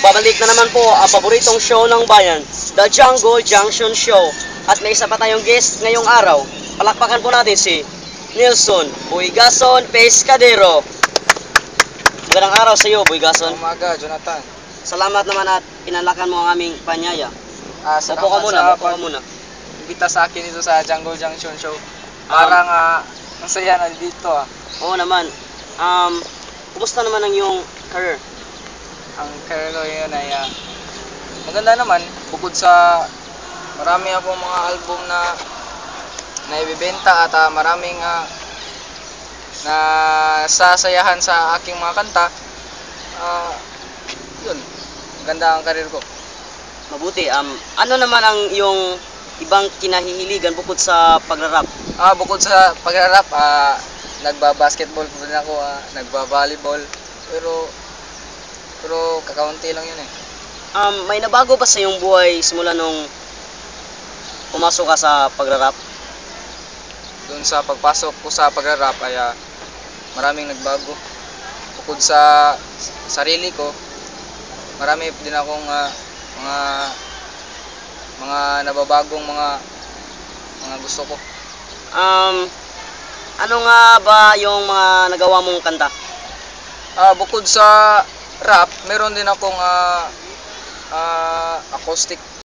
nagbabalik na naman po ang paboritong show ng bayan, The Jungle Junction Show. At may isa pa tayong guest ngayong araw. Palakpakan po natin si Nelson Buigason Pescadero. Magandang araw sa iyo, Buigason. Umaga, Jonathan. Salamat naman at pinalakan mo ang aming panyaya. Salamat Upo ka muna, sa upo ka muna. Imbita sa akin dito sa Jungle Junction Show. Parang ang saya na dito Oo naman. Kumusta naman ang iyong career? Ang career ko yun ay maganda naman. Bukod sa marami akong mga album na naibibenta at maraming nasasayahan sa aking mga kanta. Yun, maganda ang career ko. Mabuti. Ano naman ang iyong ibang kinahihiligan bukod sa pagrarap? Bukod sa pagrarap, nagba-basketball po rin ako, nagba-volleyball. Pero kakaunti lang yun eh. May nabago ba sa iyong buhay simula nung pumasok ka sa pagrarap? Doon sa pagpasok ko sa pagrarap ay maraming nagbago. Bukod sa sarili ko, marami din akong mga nababagong mga gusto ko. Ano nga ba yung mga nagawa mong kanta? Bukod sa rap, meron din akong acoustic